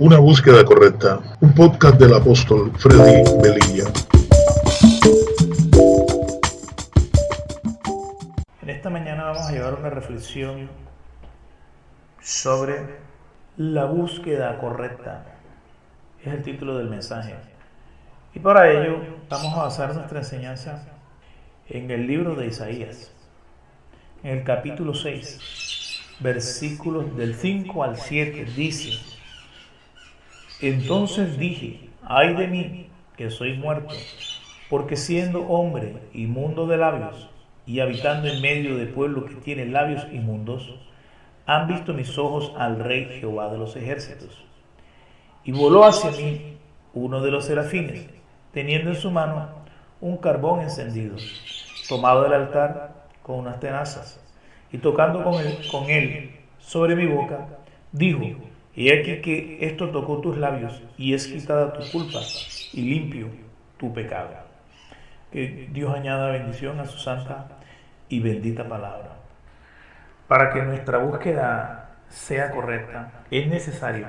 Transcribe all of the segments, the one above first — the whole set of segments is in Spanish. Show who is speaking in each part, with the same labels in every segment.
Speaker 1: Una búsqueda correcta, un podcast del apóstol Freddy Velilla.
Speaker 2: En esta mañana vamos a llevar una reflexión sobre la búsqueda correcta. Es el título del mensaje. Y para ello vamos a basar nuestra enseñanza en el libro de Isaías, en el capítulo 6, versículos del 5 al 7, dice: Entonces dije, ay de mí, que soy muerto, porque siendo hombre inmundo de labios, y habitando en medio de pueblo que tiene labios inmundos, han visto mis ojos al Rey Jehová de los ejércitos. Y voló hacia mí uno de los serafines, teniendo en su mano un carbón encendido, tomado del altar con unas tenazas, y tocando con él sobre mi boca, dijo: y aquí que esto tocó tus labios, y es quitada tu culpa, y limpio tu pecado. Que Dios añada bendición a su santa y bendita palabra. Para que nuestra búsqueda sea correcta, es necesario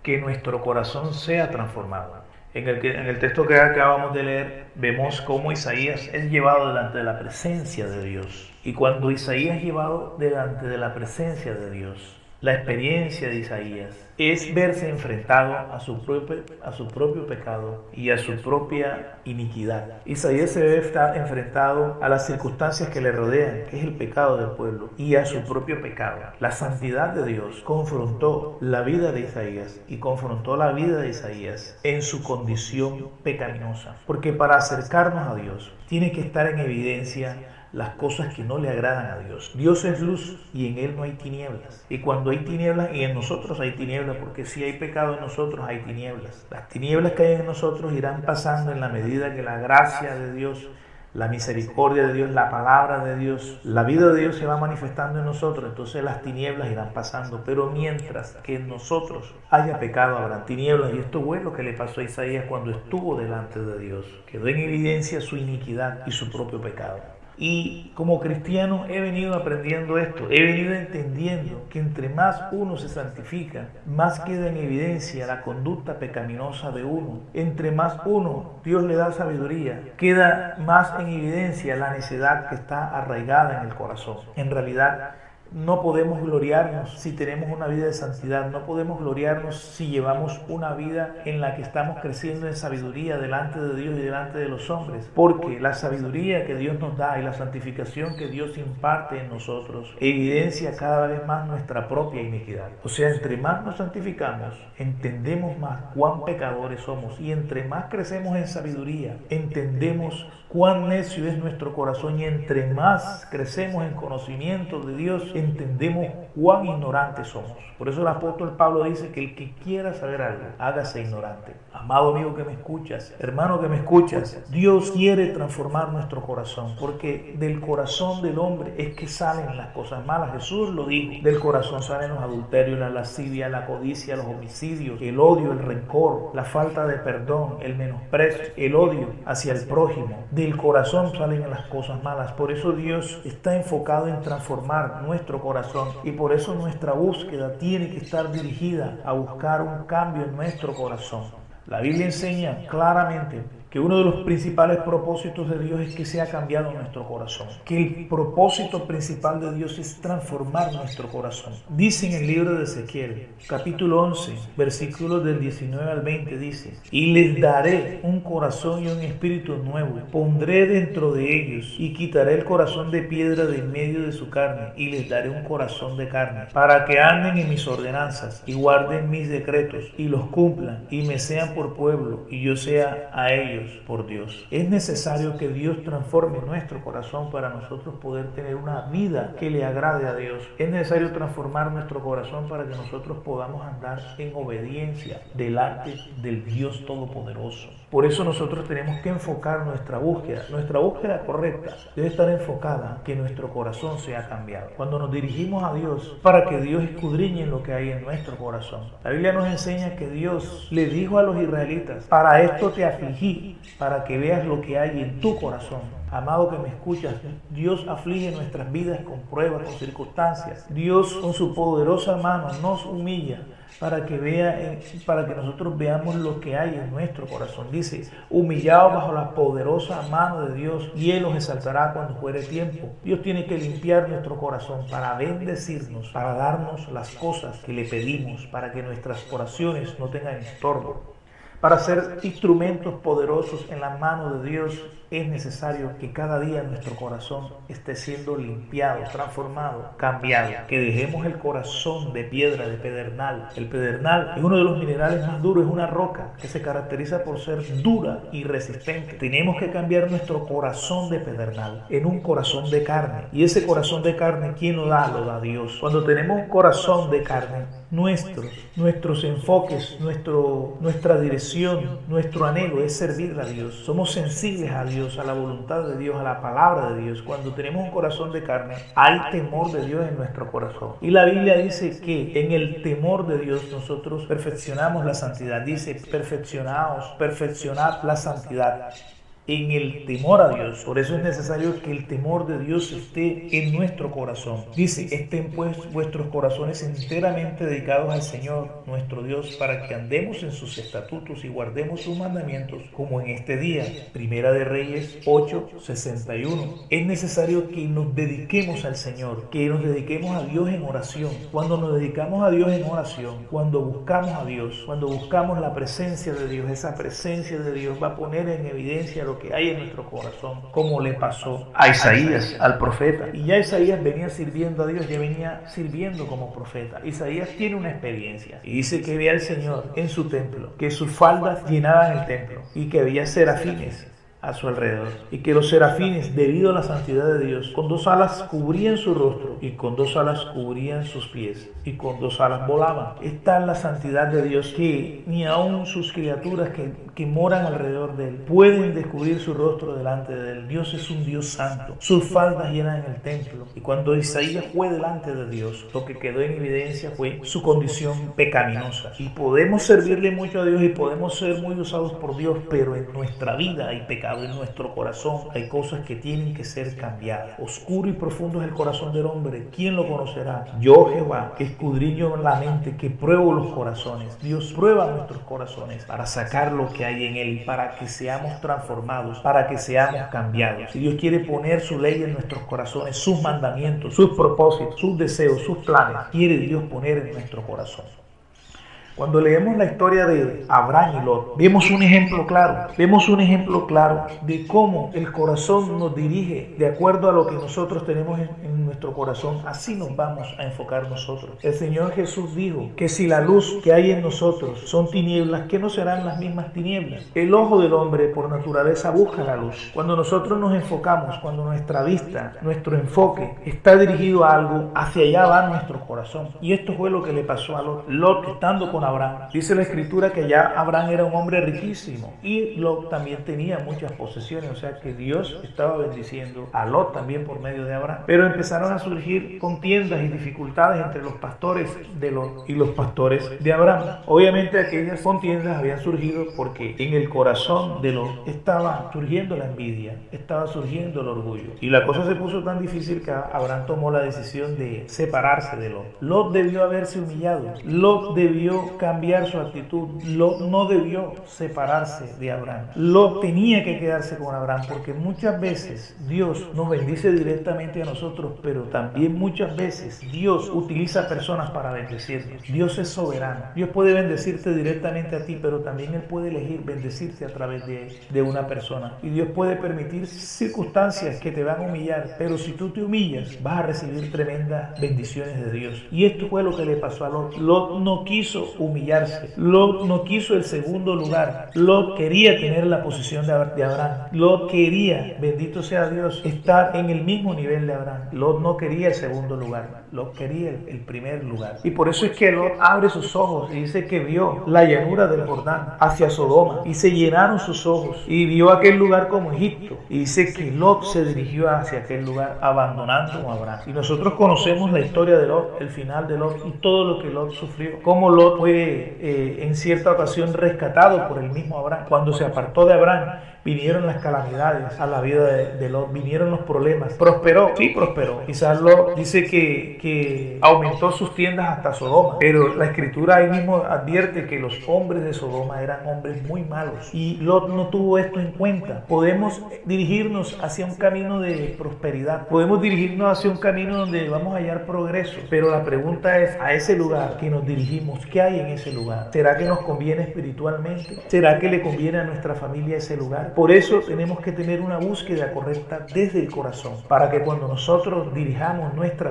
Speaker 2: que nuestro corazón sea transformado. En el texto que acabamos de leer, vemos cómo Isaías es llevado delante de la presencia de Dios. Y cuando Isaías es llevado delante de la presencia de Dios, la experiencia de Isaías es verse enfrentado a su propio pecado y a su propia iniquidad. Isaías se ve enfrentado a las circunstancias que le rodean, que es el pecado del pueblo, y a su propio pecado. La santidad de Dios confrontó la vida de Isaías y confrontó la vida de Isaías en su condición pecaminosa. Porque para acercarnos a Dios tiene que estar en evidencia las cosas que no le agradan a Dios. Dios es luz y en Él no hay tinieblas. Y cuando hay tinieblas, y en nosotros hay tinieblas, porque si hay pecado en nosotros hay tinieblas. Las tinieblas que hay en nosotros irán pasando en la medida que la gracia de Dios, la misericordia de Dios, la palabra de Dios, la vida de Dios se va manifestando en nosotros. Entonces las tinieblas irán pasando. Pero mientras que en nosotros haya pecado, habrá tinieblas. Y esto fue lo que le pasó a Isaías cuando estuvo delante de Dios. Quedó en evidencia su iniquidad y su propio pecado. Y como cristiano he venido aprendiendo esto, he venido entendiendo que entre más uno se santifica, más queda en evidencia la conducta pecaminosa de uno. Entre más uno, Dios le da sabiduría, queda más en evidencia la necedad que está arraigada en el corazón. En realidad, no podemos gloriarnos si tenemos una vida de santidad, no podemos gloriarnos si llevamos una vida en la que estamos creciendo en sabiduría delante de Dios y delante de los hombres, porque la sabiduría que Dios nos da y la santificación que Dios imparte en nosotros evidencia cada vez más nuestra propia iniquidad. O sea, entre más nos santificamos, entendemos más cuán pecadores somos, y entre más crecemos en sabiduría, entendemos cuán necio es nuestro corazón, y entre más crecemos en conocimiento de Dios, entendemos cuán ignorantes somos. Por eso el apóstol Pablo dice que el que quiera saber algo, hágase ignorante. Amado amigo que me escuchas, hermano que me escuchas, Dios quiere transformar nuestro corazón, porque del corazón del hombre es que salen las cosas malas. Jesús lo dijo: del corazón salen los adulterios, la lascivia, la codicia, los homicidios, el odio, el rencor, la falta de perdón, el menosprecio, el odio hacia el prójimo. Del corazón salen las cosas malas. Por eso Dios está enfocado en transformar nuestro corazón, y por eso nuestra búsqueda tiene que estar dirigida a buscar un cambio en nuestro corazón. La Biblia enseña claramente que uno de los principales propósitos de Dios es que sea cambiado nuestro corazón, que el propósito principal de Dios es transformar nuestro corazón. Dice en el libro de Ezequiel, capítulo 11, versículos del 19 al 20, dice: y les daré un corazón y un espíritu nuevo, pondré dentro de ellos, y quitaré el corazón de piedra de en medio de su carne, y les daré un corazón de carne, para que anden en mis ordenanzas, y guarden mis decretos, y los cumplan, y me sean por pueblo, y yo sea a ellos por Dios. Es necesario que Dios transforme nuestro corazón para nosotros poder tener una vida que le agrade a Dios. Es necesario transformar nuestro corazón para que nosotros podamos andar en obediencia delante del Dios Todopoderoso. Por eso nosotros tenemos que enfocar nuestra búsqueda correcta debe estar enfocada que nuestro corazón sea cambiado. Cuando nos dirigimos a Dios, para que Dios escudriñe lo que hay en nuestro corazón. La Biblia nos enseña que Dios le dijo a los israelitas: para esto te afligí, para que veas lo que hay en tu corazón. Amado que me escuchas, Dios aflige nuestras vidas con pruebas, con circunstancias. Dios con su poderosa mano nos humilla para que nosotros veamos lo que hay en nuestro corazón. Dice, humillados bajo la poderosa mano de Dios, y Él los exaltará cuando fuere tiempo. Dios tiene que limpiar nuestro corazón para bendecirnos, para darnos las cosas que le pedimos, para que nuestras oraciones no tengan estorbo. Para ser instrumentos poderosos en la mano de Dios es necesario que cada día nuestro corazón esté siendo limpiado, transformado, cambiado. Que dejemos el corazón de piedra, de pedernal. El pedernal es uno de los minerales más duros, es una roca que se caracteriza por ser dura y resistente. Tenemos que cambiar nuestro corazón de pedernal en un corazón de carne. Y ese corazón de carne, ¿quién lo da? Lo da Dios. Cuando tenemos un corazón de carne, nuestros enfoques, nuestra dirección, nuestro anhelo es servir a Dios. Somos sensibles a Dios, a la voluntad de Dios, a la palabra de Dios. Cuando tenemos un corazón de carne, hay temor de Dios en nuestro corazón. Y la Biblia dice que en el temor de Dios nosotros perfeccionamos la santidad. Dice, perfeccionad la santidad. En el temor a Dios. Por eso es necesario que el temor de Dios esté en nuestro corazón. Dice, estén pues vuestros corazones enteramente dedicados al Señor nuestro Dios, para que andemos en sus estatutos y guardemos sus mandamientos, como en este día. Primera de Reyes 8:61. Es necesario que nos dediquemos al Señor, que nos dediquemos a Dios en oración. Cuando nos dedicamos a Dios en oración, cuando buscamos a Dios, cuando buscamos la presencia de Dios, esa presencia de Dios va a poner en evidencia lo que hay en nuestro corazón, como le pasó a Isaías, al profeta. Y ya Isaías venía sirviendo a Dios, ya venía sirviendo como profeta. Isaías tiene una experiencia y dice que veía al Señor en su templo, que sus faldas llenaban el templo y que veía serafines a su alrededor, y que los serafines, debido a la santidad de Dios, con 2 alas cubrían su rostro, y con 2 alas cubrían sus pies, y con 2 alas volaban. Está en la santidad de Dios que ni aun sus criaturas que moran alrededor de Él pueden descubrir su rostro delante de Él. Dios es un Dios santo. Sus faldas llenan el templo. Y cuando Isaías fue delante de Dios, lo que quedó en evidencia fue su condición pecaminosa. Y podemos servirle mucho a Dios y podemos ser muy usados por Dios, pero en nuestra vida hay pecado. En nuestro corazón hay cosas que tienen que ser cambiadas. Oscuro y profundo es el corazón del hombre. ¿Quién lo conocerá? Yo, Jehová, que escudriño la mente, que pruebo los corazones. Dios prueba nuestros corazones para sacar lo que hay en él y para que seamos transformados, para que seamos cambiados. Si Dios quiere poner su ley en nuestros corazones, sus mandamientos, sus propósitos, sus deseos, sus planes, quiere Dios poner en nuestro corazón. Cuando leemos la historia de Abraham y Lot, vemos un ejemplo claro de cómo el corazón nos dirige de acuerdo a lo que nosotros tenemos en nuestro corazón. Así nos vamos a enfocar nosotros. El Señor Jesús dijo que si la luz que hay en nosotros son tinieblas, ¿qué no serán las mismas tinieblas? El ojo del hombre por naturaleza busca la luz. Cuando nosotros nos enfocamos, cuando nuestra vista, nuestro enfoque está dirigido a algo, hacia allá va nuestro corazón. Y esto fue lo que le pasó a Lot. Lot, estando con Abraham, dice la escritura que ya Abraham era un hombre riquísimo y Lot también tenía muchas posesiones, o sea que Dios estaba bendiciendo a Lot también por medio de Abraham. Pero empezaron a surgir contiendas y dificultades entre los pastores de Lot y los pastores de Abraham. Obviamente aquellas contiendas habían surgido porque en el corazón de Lot estaba surgiendo la envidia, estaba surgiendo el orgullo, y la cosa se puso tan difícil que Abraham tomó la decisión de separarse de Lot. Lot debió haberse humillado, Lot debió cambiar su actitud, Lot no debió separarse de Abraham. Lot tenía que quedarse con Abraham, porque muchas veces Dios nos bendice directamente a nosotros, pero también muchas veces Dios utiliza personas para bendecirnos. Dios es soberano. Dios puede bendecirte directamente a ti, pero también Él puede elegir bendecirte a través de una persona. Y Dios puede permitir circunstancias que te van a humillar, pero si tú te humillas, vas a recibir tremendas bendiciones de Dios. Y esto fue lo que le pasó a Lot. Lot no quiso humillarse. Lot no quiso el segundo lugar. Lot quería tener la posición de Abraham. Lot quería, bendito sea Dios, estar en el mismo nivel de Abraham. Lot no quería el segundo lugar. Lot quería el primer lugar. Y por eso es que Lot abre sus ojos y dice que vio la llanura del Jordán hacia Sodoma, y se llenaron sus ojos y vio aquel lugar como Egipto. Y dice que Lot se dirigió hacia aquel lugar abandonando a Abraham. Y nosotros conocemos la historia de Lot, el final de Lot y todo lo que Lot sufrió. Cómo Lot fue en cierta ocasión rescatado por el mismo Abraham. Cuando se apartó de Abraham, vinieron las calamidades a la vida de Lot, vinieron los problemas. ¿Prosperó? Sí, prosperó. Quizás Lot dice que aumentó sus tiendas hasta Sodoma, pero la escritura ahí mismo advierte que los hombres de Sodoma eran hombres muy malos y Lot no tuvo esto en cuenta. Podemos dirigirnos hacia un camino de prosperidad, podemos dirigirnos hacia un camino donde vamos a hallar progreso, pero la pregunta es, a ese lugar que nos dirigimos, ¿qué hay en ese lugar? ¿Será que nos conviene espiritualmente? ¿Será que le conviene a nuestra familia ese lugar? Por eso tenemos que tener una búsqueda correcta desde el corazón, para que cuando nosotros dirijamos nuestra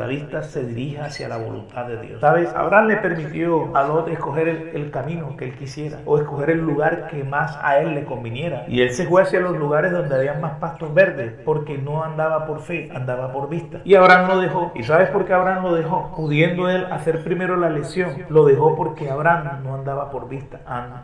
Speaker 2: vista se dirija hacia la voluntad de Dios. ¿Sabes? Abraham le permitió a Lot escoger el camino que él quisiera, o escoger el lugar que más a él le conviniera, y él se fue hacia los lugares donde había más pastos verdes, porque no andaba por fe, andaba por vista. Y Abraham lo dejó. ¿Y sabes por qué Abraham lo dejó? Pudiendo él hacer primero la elección, lo dejó porque Abraham no andaba por vista,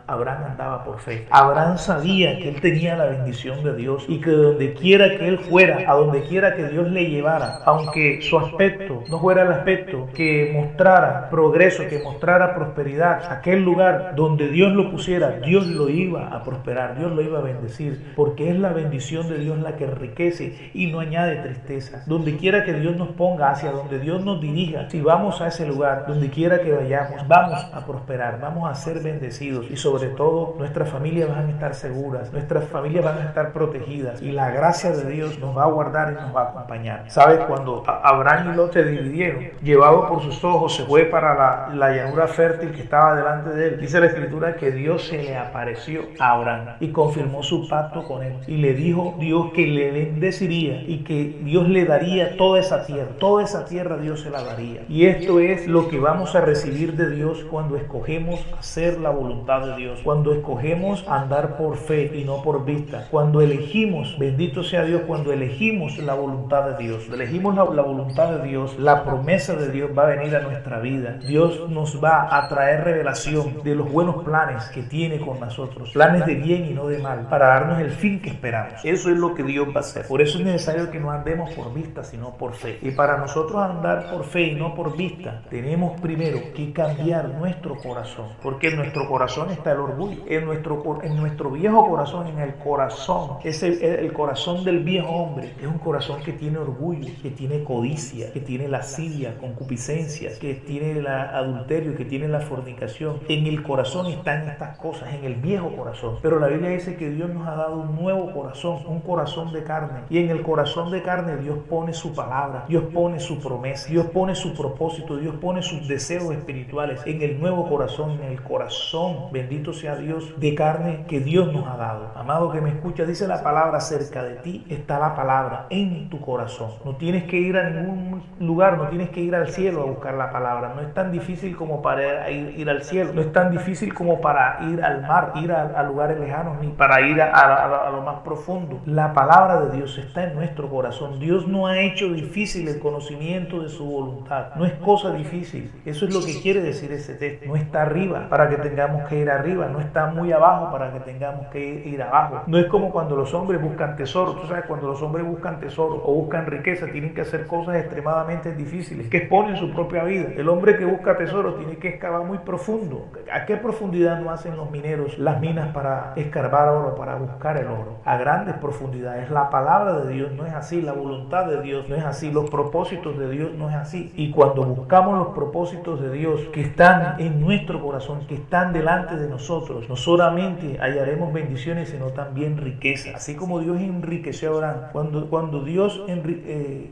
Speaker 2: Abraham andaba por fe. Abraham sabía que él tenía la bendición de Dios y que donde quiera que él fuera, a donde quiera que Dios le llevara, aunque su aspecto no fuera el aspecto que mostrara progreso, que mostrara prosperidad, aquel lugar donde Dios lo pusiera, Dios lo iba a prosperar, Dios lo iba a bendecir, porque es la bendición de Dios la que enriquece y no añade tristeza. Donde quiera que Dios nos ponga, hacia donde Dios nos dirija, si vamos a ese lugar, donde quiera que vayamos, vamos a prosperar, vamos a ser bendecidos y sobre todo nuestras familias van a estar seguras, nuestras familias van a estar protegidas y la gracia de Dios nos va a guardar y nos va a acompañar. ¿Sabes? Cuando Abraham y Lot se dividieron, llevado por sus ojos, se fue para la llanura fértil que estaba delante de él. Dice la escritura que Dios se le apareció a Abraham y confirmó su pacto con él y le dijo Dios que le bendeciría y que Dios le daría toda esa tierra Dios se la daría. Y esto es lo que vamos a recibir de Dios cuando escogemos hacer la voluntad de Dios, cuando escogemos andar por fe y no por vista, cuando elegimos, bendito sea Dios, cuando elegimos la voluntad de Dios, elegimos la voluntad de Dios, la promesa de Dios va a venir a nuestra vida. Dios nos va a traer revelación de los buenos planes que tiene con nosotros, planes de bien y no de mal, para darnos el fin que esperamos. Eso es lo que Dios va a hacer. Por eso es necesario que no andemos por vista, sino por fe. Y para nosotros andar por fe y no por vista, tenemos primero que cambiar nuestro corazón, porque en nuestro corazón está el orgullo, en nuestro viejo corazón, en el corazón, el corazón del viejo hombre, es un corazón que tiene orgullo, que tiene codicia, que tiene lascivia, concupiscencia, que tiene el adulterio, que tiene la fornicación. En el corazón están estas cosas, en el viejo corazón. Pero la Biblia dice que Dios nos ha dado un nuevo corazón, un corazón de carne, y en el corazón de carne Dios pone su palabra, Dios pone su promesa, Dios pone su propósito, Dios pone sus deseos espirituales en el nuevo corazón, en el corazón, bendito sea Dios, de carne que Dios nos ha dado. Amado que me escucha, dice la palabra, cerca de ti está la palabra en tu corazón. No tienes que ir a ningún lugar, no tienes que ir al cielo a buscar la palabra. No es tan difícil como para ir al cielo, no es tan difícil como para ir al mar, ir a lugares lejanos, ni para ir a lo más profundo. La palabra de Dios está en nuestro corazón. Dios no ha hecho difícil el conocimiento de su voluntad. No es cosa difícil. Eso es lo que quiere decir ese texto. No está arriba para que tengamos que ir arriba, no está muy abajo para que tengamos que ir abajo. No es como cuando los hombres buscan tesoro. Tú sabes, cuando los hombres buscan tesoro o buscan riqueza, tienen que hacer cosas extremadamente difíciles que exponen su propia vida. El hombre que busca tesoro tiene que excavar muy profundo. ¿A qué profundidad no hacen los mineros las minas para escarbar oro, para buscar el oro? A grandes profundidades. La palabra de Dios no es así, la voluntad de Dios no es así, los propósitos de Dios no es así. Y cuando buscamos los propósitos de Dios que están en nuestro corazón, que están delante de nosotros, no solamente hallaremos bendiciones, sino también riqueza. Así como Dios enriqueció a Abraham. Cuando Dios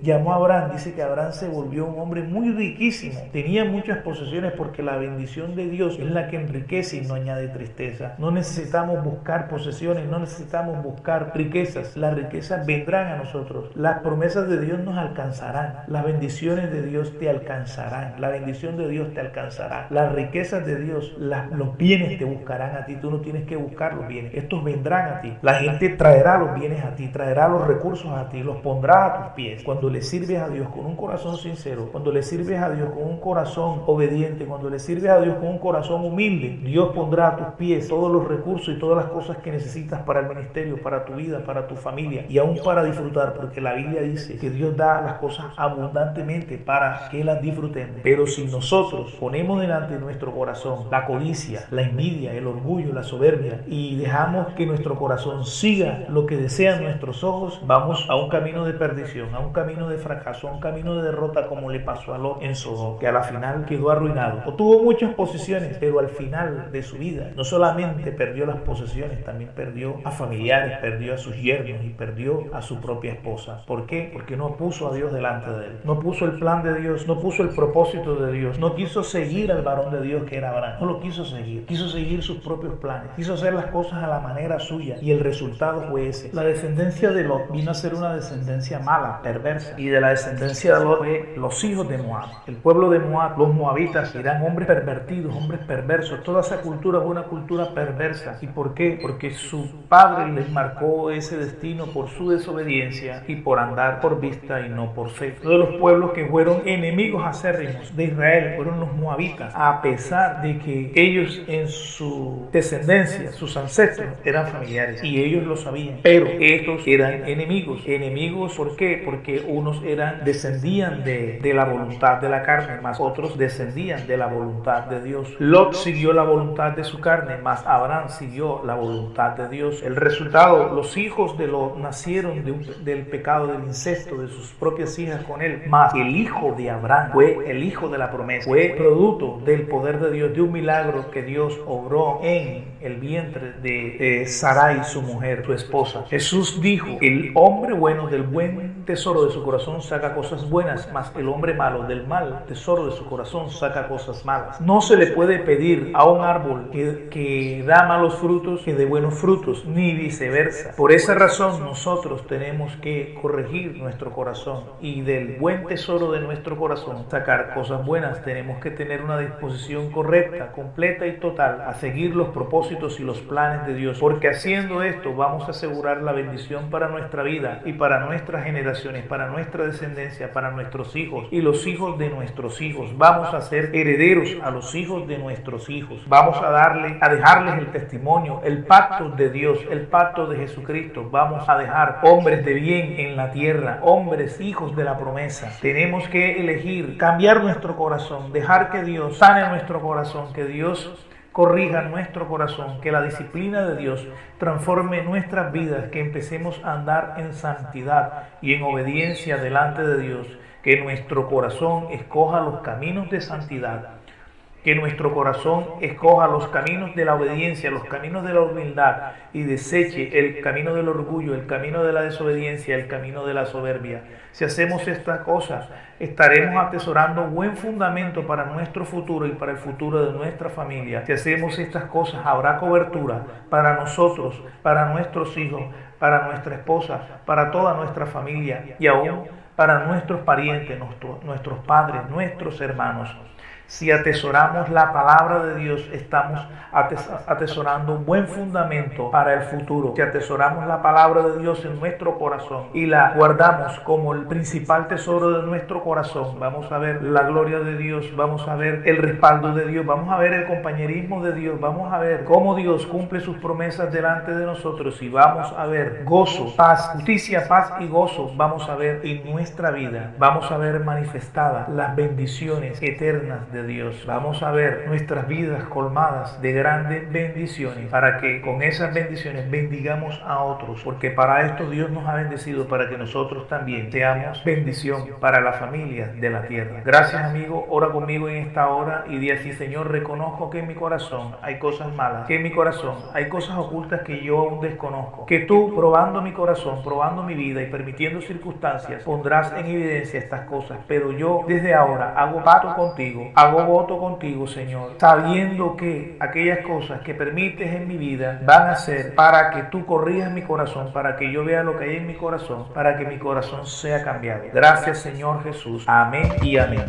Speaker 2: llamó a Abraham, dice que Abraham se volvió un hombre muy riquísimo. Tenía muchas posesiones porque la bendición de Dios es la que enriquece y no añade tristeza. No necesitamos buscar posesiones, no necesitamos buscar riquezas. Las riquezas vendrán a nosotros. Las promesas de Dios nos alcanzarán. Las bendiciones de Dios te alcanzarán. La bendición de Dios te alcanzará. Las riquezas de Dios, los bienes te buscarán a ti. Tú no tienes que buscar los bienes. Estos vendrán a ti. La gente traerá los bienes a ti, traerá los recursos a ti, los pondrá a tus pies. Cuando le sirves a Dios con un corazón sincero, cuando le sirves a Dios con un corazón obediente, cuando le sirves a Dios con un corazón humilde, Dios pondrá a tus pies todos los recursos y todas las cosas que necesitas para el ministerio, para tu vida, para tu familia y aún para disfrutar, porque la Biblia dice que Dios da las cosas abundantemente para que las disfrutemos. Pero si nosotros ponemos delante de nuestro corazón la codicia, la envidia, el orgullo, la soberbia y dejamos que que nuestro corazón siga lo que desean nuestros ojos, vamos a un camino de perdición, a un camino de fracaso, a un camino de derrota, como le pasó a Lot en Sodoma, que a la final quedó arruinado. O tuvo muchas posesiones, pero al final de su vida no solamente perdió las posesiones, también perdió a familiares, perdió a sus yernos y perdió a su propia esposa. ¿Por qué? Porque no puso a Dios delante de él, no puso el plan de Dios, no puso el propósito de Dios, no quiso seguir al varón de Dios que era Abraham, no lo quiso seguir sus propios planes, quiso hacer las cosas a la manera suya, y el resultado fue ese. La descendencia de Lot vino a ser una descendencia mala, perversa, y de la descendencia de Lot fue los hijos de Moab. El pueblo de Moab, los moabitas, eran hombres pervertidos, hombres perversos. Toda esa cultura fue una cultura perversa. ¿Y por qué? Porque su padre les marcó ese destino por su desobediencia y por andar por vista y no por fe. Todos los pueblos que fueron enemigos acérrimos de Israel fueron los moabitas, a pesar de que ellos en su descendencia, sus ancestros, eran familiares y ellos lo sabían, pero estos eran enemigos. ¿Enemigos por qué? Porque unos descendían de la voluntad de la carne, más otros descendían de la voluntad de Dios. Lot siguió la voluntad de su carne, más Abraham siguió la voluntad de Dios. El resultado, los hijos de Lot nacieron del pecado del incesto de sus propias hijas con él, más el hijo de Abraham fue el hijo de la promesa, fue producto del poder de Dios, de un milagro que Dios obró en el vientre de Sarai, su mujer, su esposa. Jesús dijo: el hombre bueno del buen tesoro de su corazón saca cosas buenas, mas el hombre malo del mal tesoro de su corazón saca cosas malas. No se le puede pedir a un árbol que da malos frutos que dé buenos frutos, ni viceversa. Por esa razón nosotros tenemos que corregir nuestro corazón y del buen tesoro de nuestro corazón sacar cosas buenas. Tenemos que tener una disposición correcta, completa y total a seguir los propósitos y los planes de Dios, porque haciendo esto vamos a asegurar la bendición para nuestra vida y para nuestras generaciones, para nuestra descendencia, para nuestros hijos y los hijos de nuestros hijos. Vamos a ser herederos a los hijos de nuestros hijos. Vamos a dejarles el testimonio, el pacto de Dios, el pacto de Jesucristo. Vamos a dejar hombres de bien en la tierra, hombres, hijos de la promesa. Tenemos que elegir cambiar nuestro corazón, dejar que Dios sane nuestro corazón, que Dios corrija nuestro corazón, que la disciplina de Dios transforme nuestras vidas, que empecemos a andar en santidad y en obediencia delante de Dios, que nuestro corazón escoja los caminos de santidad, que nuestro corazón escoja los caminos de la obediencia, los caminos de la humildad y deseche el camino del orgullo, el camino de la desobediencia, el camino de la soberbia. Si hacemos estas cosas, estaremos atesorando buen fundamento para nuestro futuro y para el futuro de nuestra familia. Si hacemos estas cosas, habrá cobertura para nosotros, para nuestros hijos, para nuestra esposa, para toda nuestra familia y aún para nuestros parientes, nuestros padres, nuestros hermanos. Si atesoramos la palabra de Dios, estamos atesorando un buen fundamento para el futuro. Si atesoramos la palabra de Dios en nuestro corazón y la guardamos como el principal tesoro de nuestro corazón, vamos a ver la gloria de Dios, vamos a ver el respaldo de Dios, vamos a ver el compañerismo de Dios, vamos a ver cómo Dios cumple sus promesas delante de nosotros y vamos a ver gozo, paz, justicia, paz y gozo. Vamos a ver en nuestra vida, vamos a ver manifestadas las bendiciones eternas de Dios. Vamos a ver nuestras vidas colmadas de grandes bendiciones, para que con esas bendiciones bendigamos a otros, porque para esto Dios nos ha bendecido, para que nosotros también seamos bendición para la familia de la tierra. Gracias, amigo. Ora conmigo en esta hora y di así: Señor, reconozco que en mi corazón hay cosas malas, que en mi corazón hay cosas ocultas que yo aún desconozco, que tú, probando mi corazón, probando mi vida y permitiendo circunstancias, pondrás en evidencia estas cosas. Pero yo desde ahora hago pacto contigo, hago voto contigo, Señor, sabiendo que aquellas cosas que permites en mi vida van a ser para que tú corrijas mi corazón, para que yo vea lo que hay en mi corazón, para que mi corazón sea cambiado. Gracias, Señor Jesús. Amén y amén.